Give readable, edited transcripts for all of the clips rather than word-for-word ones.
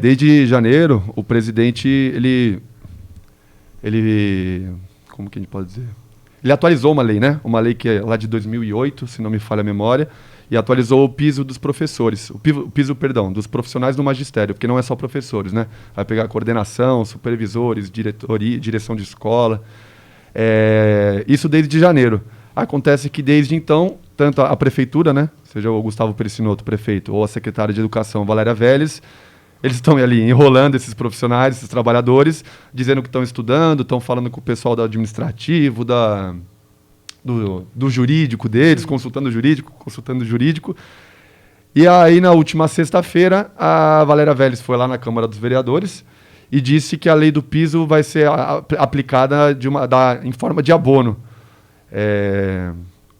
Desde janeiro, o presidente, como que a gente pode dizer? Ele atualizou uma lei, né? Uma lei que é lá de 2008, se não me falha a memória, e atualizou o piso dos professores, perdão, dos profissionais do magistério, porque não é só professores, né? Vai pegar coordenação, supervisores, direção de escola, isso desde janeiro. Acontece que desde então, tanto a prefeitura, né? Seja o Gustavo Perissinotto, prefeito, ou a secretária de Educação, Valéria Vélez, eles estão ali enrolando esses profissionais, esses trabalhadores, dizendo que estão estudando, estão falando com o pessoal do administrativo, do jurídico deles, consultando o jurídico. E aí, na última sexta-feira, a Valéria Vélez foi lá na Câmara dos Vereadores e disse que a lei do piso vai ser aplicada em forma de abono.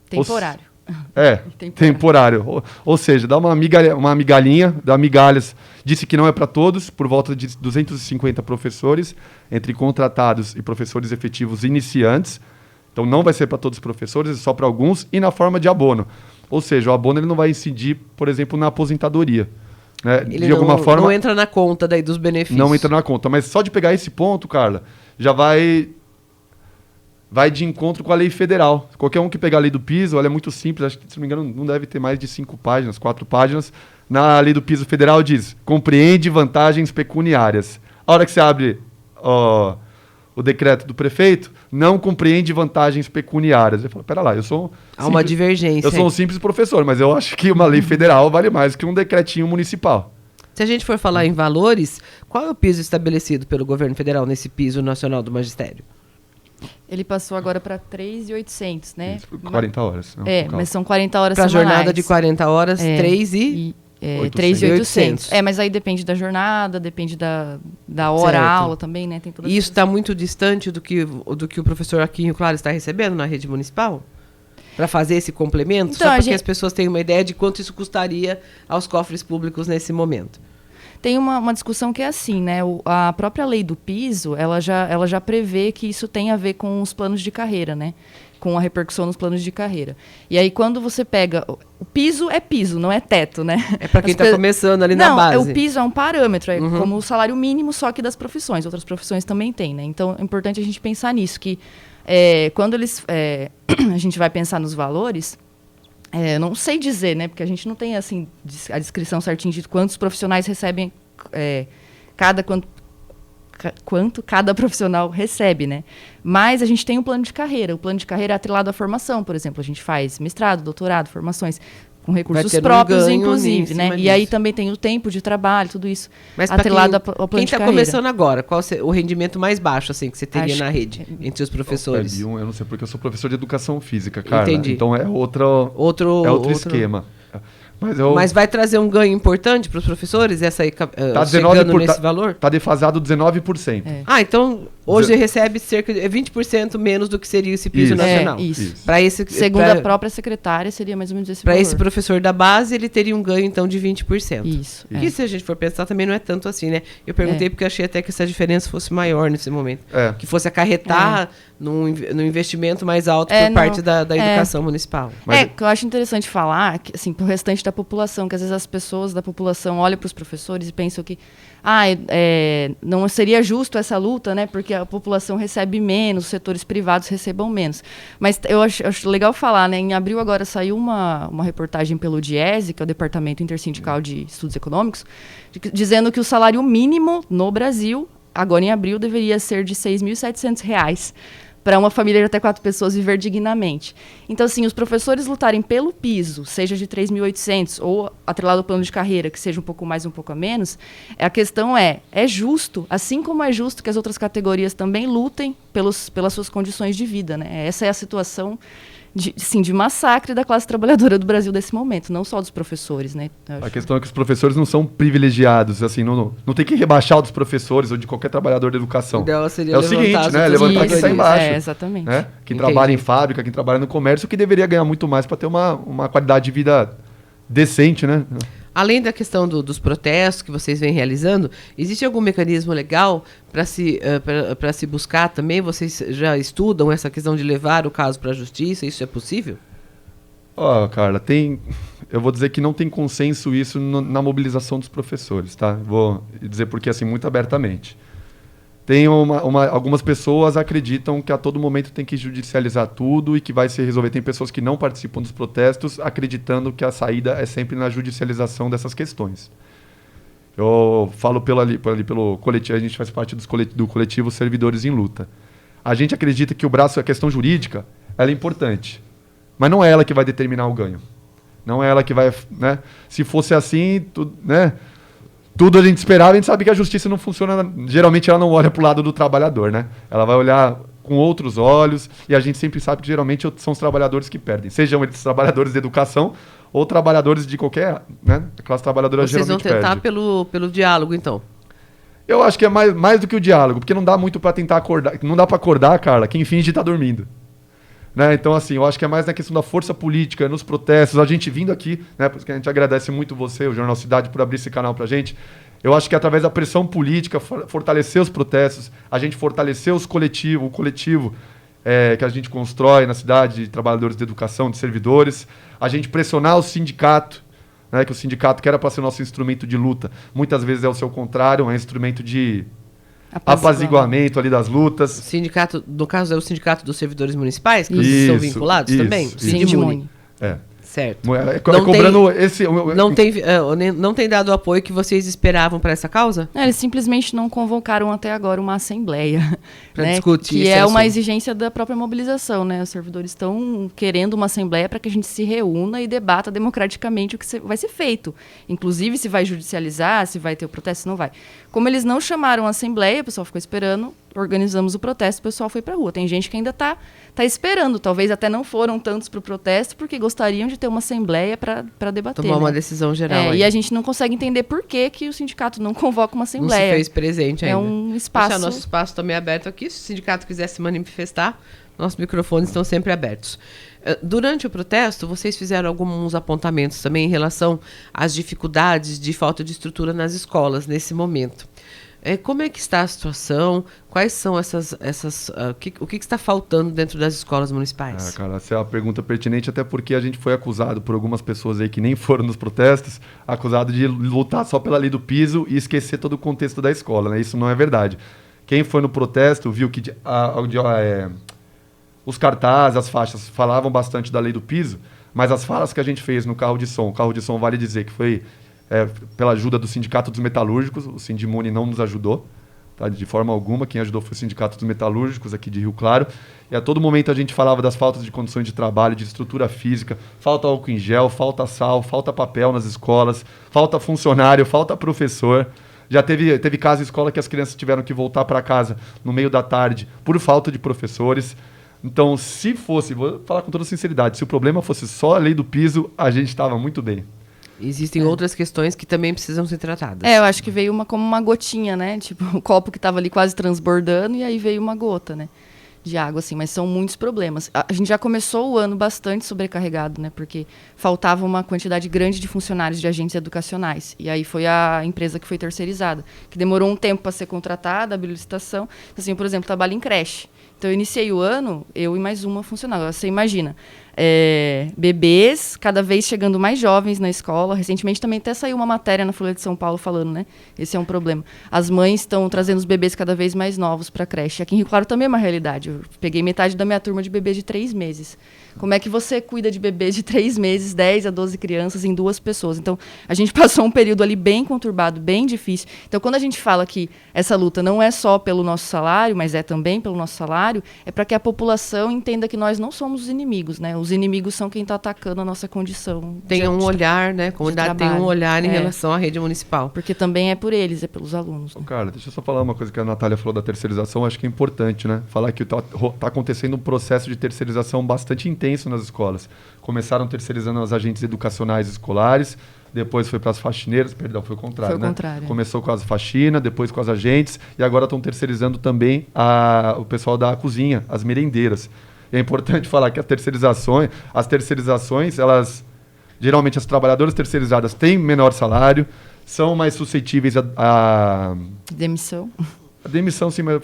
Temporário. Temporário. Ou seja, dá uma migalhinha, dá migalhas. Disse que não é para todos, por volta de 250 professores, entre contratados e professores efetivos iniciantes. Então não vai ser para todos os professores, é só para alguns, e na forma de abono. Ou seja, o abono ele não vai incidir, por exempo, na aposentadoria. Né? Ele de alguma forma não entra na conta daí dos benefícios. Não entra na conta, mas só de pegar esse ponto, Carla, já vai de encontro com a lei federal. Qualquer um que pegar a lei do piso, ela é muito simples, acho que, se não me engano, não deve ter mais de 5 páginas, 4 páginas. Na lei do piso federal diz, compreende vantagens pecuniárias. A hora que você abre o decreto do prefeito, não compreende vantagens pecuniárias. Ele fala, pera lá, há uma divergência. Eu sou um simples professor, mas eu acho que uma lei federal vale mais que um decretinho municipal. Se a gente for falar em valores, qual é o piso estabelecido pelo governo federal nesse piso nacional do magistério? Ele passou agora para 3.800, né? Isso, 40 horas. Mas são 40 horas semanais. Para a jornada de 40 horas, 3.800. Mas aí depende da jornada, depende da hora aula também, né? Tem e isso está muito distante do que o professor Aquinho Claro está recebendo na rede municipal? Para fazer esse complemento? Então, só para que as pessoas tenham uma ideia de quanto isso custaria aos cofres públicos nesse momento. Tem uma discussão que é assim, né? A própria lei do piso, ela já prevê que isso tem a ver com os planos de carreira, né? Com a repercussão nos planos de carreira. E aí, quando você pega... O piso é piso, não é teto, né? É para quem está começando ali na base. Não, o piso é um parâmetro, é como o salário mínimo, só que das profissões. Outras profissões também tem, né? Então, é importante a gente pensar nisso, que quando a gente vai pensar nos valores... não sei dizer, né? Porque a gente não tem assim a descrição certinha de quantos profissionais recebem, quanto cada profissional recebe, né? Mas a gente tem um plano de carreira. O plano de carreira é atrelado à formação, por exemplo. A gente faz mestrado, doutorado, formações com recursos próprios, inclusive, né? E aí também tem o tempo de trabalho, tudo isso. Mas atrelado ao plano de carreira. Quem está começando agora, qual o rendimento mais baixo assim que você teria na rede entre os professores? Eu não sei, porque eu sou professor de educação física, cara. Entendi. Então é outro esquema. Mas vai trazer um ganho importante para os professores, essa aí, chegando nesse valor? Está defasado 19%. Então hoje recebe cerca de 20% menos do que seria esse piso nacional. Isso. Segundo a própria secretária, seria mais ou menos esse valor. Para esse professor da base, ele teria um ganho, então, de 20%. Isso. Que se a gente for pensar, também não é tanto assim, né? Eu perguntei porque eu achei até que essa diferença fosse maior nesse momento. Que fosse acarretar num investimento mais alto por parte da educação municipal. Que eu acho interessante falar, que, assim, para o restante da população, que às vezes as pessoas da população olham para os professores e pensam que não seria justo essa luta, né? Porque a população recebe menos, os setores privados recebam menos. Mas eu acho legal falar, né? Em abril agora saiu uma reportagem pelo DIESE, que é o Departamento Intersindical de Estudos Econômicos, dizendo que o salário mínimo no Brasil, agora em abril, deveria ser de R$ 6.700 para uma família de até 4 pessoas viver dignamente. Então, assim, os professores lutarem pelo piso, seja de 3.800 ou atrelado ao plano de carreira, que seja um pouco mais, um pouco a menos, a questão é justo, assim como é justo que as outras categorias também lutem pelas suas condições de vida, né? Essa é a situação de massacre da classe trabalhadora do Brasil desse momento, não só dos professores, né? A questão é que os professores não são privilegiados, assim, não tem que rebaixar dos professores ou de qualquer trabalhador da educação. É o seguinte, né? Levantar quem está embaixo. Exatamente. Né? Quem trabalha em fábrica, quem trabalha no comércio, que deveria ganhar muito mais para ter uma qualidade de vida decente, né? Além da questão dos protestos que vocês vêm realizando, existe algum mecanismo legal para se buscar também? Vocês já estudam essa questão de levar o caso para a justiça? Isso é possível? Carla, eu vou dizer que não tem consenso isso na mobilização dos professores, tá? Vou dizer porque, assim, muito abertamente. Tem algumas pessoas acreditam que a todo momento tem que judicializar tudo e que vai se resolver. Tem pessoas que não participam dos protestos acreditando que a saída é sempre na judicialização dessas questões. Eu falo pelo coletivo, a gente faz parte do coletivo Servidores em Luta. A gente acredita que a questão jurídica, ela é importante, mas não é ela que vai determinar o ganho. Não é ela que vai, né? Se fosse assim, tudo a gente esperava, a gente sabe que a justiça não funciona, geralmente ela não olha para o lado do trabalhador, né? Ela vai olhar com outros olhos, e a gente sempre sabe que geralmente são os trabalhadores que perdem, sejam eles trabalhadores de educação ou trabalhadores de qualquer, né? A classe trabalhadora geralmente perde. Vocês vão tentar pelo diálogo, então? Eu acho que é mais do que o diálogo, porque não dá muito para tentar acordar, não dá para acordar, Carla, quem finge estar dormindo. Né? Então, assim, eu acho que é mais na questão da força política, nos protestos, a gente vindo aqui, né? Por isso que a gente agradece muito você, o Jornal Cidade, por abrir esse canal pra gente. Eu acho que através da pressão política, fortalecer os protestos, a gente fortalecer o coletivo que a gente constrói na cidade, de trabalhadores de educação, de servidores, a gente pressionar o sindicato, né? Que o sindicato que era para ser nosso instrumento de luta, muitas vezes é o seu contrário, é um instrumento de apaziguamento ali das lutas. O sindicato, no caso, é o Sindicato dos Servidores Municipais, que vocês são vinculados também? Sindimune. Certo. Não tem dado o apoio que vocês esperavam para essa causa? Eles simplesmente não convocaram até agora uma assembleia. Para discutir que é uma exigência da própria mobilização, né? Os servidores estão querendo uma assembleia para que a gente se reúna e debata democraticamente o que vai ser feito. Inclusive, se vai judicializar, se vai ter o protesto, se não vai. Como eles não chamaram a assembleia, o pessoal ficou esperando, organizamos o protesto, o pessoal foi para a rua. Tem gente que ainda está esperando, talvez até não foram tantos para o protesto, porque gostariam de ter uma assembleia para debater. Tomar uma decisão geral. E a gente não consegue entender por que o sindicato não convoca uma assembleia. Não se fez presente ainda. É um espaço... Deixar nosso espaço também aberto aqui, se o sindicato quiser se manifestar, nossos microfones estão sempre abertos. Durante o protesto, vocês fizeram alguns apontamentos também em relação às dificuldades de falta de estrutura nas escolas nesse momento. Como é que está a situação? Quais são o que está faltando dentro das escolas municipais? Cara, essa é uma pergunta pertinente, até porque a gente foi acusado por algumas pessoas aí que nem foram nos protestos, acusado de lutar só pela lei do piso e esquecer todo o contexto da escola, né? Isso não é verdade. Quem foi no protesto viu que os cartazes, as faixas falavam bastante da lei do piso, mas as falas que a gente fez no carro de som vale dizer que foi pela ajuda do Sindicato dos Metalúrgicos, o Sindimune não nos ajudou, tá? De forma alguma, quem ajudou foi o Sindicato dos Metalúrgicos aqui de Rio Claro, e a todo momento a gente falava das faltas de condições de trabalho, de estrutura física, falta álcool em gel, falta sal, falta papel nas escolas, falta funcionário, falta professor. Já teve caso em escola que as crianças tiveram que voltar para casa no meio da tarde por falta de professores. Então, vou falar com toda sinceridade, se o problema fosse só a lei do piso, a gente estava muito bem. Existem outras questões que também precisam ser tratadas. Eu acho que veio como uma gotinha, né? Tipo, o copo que estava ali quase transbordando e aí veio uma gota, né? De água, assim. Mas são muitos problemas. A gente já começou o ano bastante sobrecarregado, né? Porque faltava uma quantidade grande de funcionários de agentes educacionais. E aí foi a empresa que foi terceirizada, que demorou um tempo para ser contratada, a licitação. Assim, por exemplo, trabalho em creche. Então, eu iniciei o ano, eu e mais uma funcionária. Você imagina, bebês cada vez chegando mais jovens na escola. Recentemente também até saiu uma matéria na Folha de São Paulo falando, né? Esse é um problema. As mães estão trazendo os bebês cada vez mais novos para a creche. Aqui em Rio Claro também é uma realidade. Eu peguei metade da minha turma de bebês de 3 meses. Como é que você cuida de bebês de 3 meses, 10 a 12 crianças em 2 pessoas? Então, a gente passou um período ali bem conturbado, bem difícil. Então, quando a gente fala que essa luta não é só pelo nosso salário, mas é também pelo nosso salário, é para que a população entenda que nós não somos os inimigos, né? Os inimigos são quem está atacando a nossa condição. Tem um olhar, né? A comunidade tem um olhar em relação à rede municipal. Porque também é por eles, é pelos alunos. Né? Cara, deixa eu só falar uma coisa que a Natália falou da terceirização, acho que é importante, né? Falar que tá acontecendo um processo de terceirização bastante intenso nas escolas. Começaram terceirizando os agentes educacionais escolares, depois foi para as faxineiras, perdão, foi o contrário, foi o contrário. Começou com as faxinas, depois com as agentes, e agora estão terceirizando também o pessoal da cozinha, as merendeiras. E é importante falar que as terceirizações, elas, geralmente as trabalhadoras terceirizadas têm menor salário, são mais suscetíveis a demissão. A demissão, sim, mas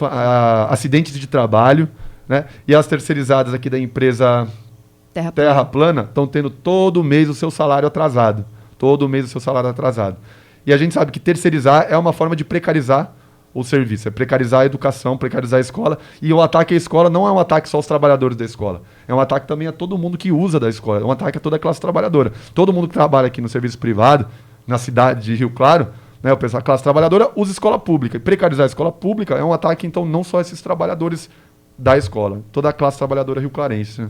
acidentes de trabalho, né? E as terceirizadas aqui da empresa terra plana estão tendo todo mês o seu salário atrasado. Todo mês o seu salário atrasado. E a gente sabe que terceirizar é uma forma de precarizar o serviço, é precarizar a educação, precarizar a escola. E o ataque à escola não é um ataque só aos trabalhadores da escola. É um ataque também a todo mundo que usa da escola. É um ataque a toda a classe trabalhadora. Todo mundo que trabalha aqui no serviço privado, na cidade de Rio Claro, né, o pessoal, a classe trabalhadora usa escola pública. E precarizar a escola pública é um ataque, então, não só a esses trabalhadores da escola, toda a classe trabalhadora rio-clarense.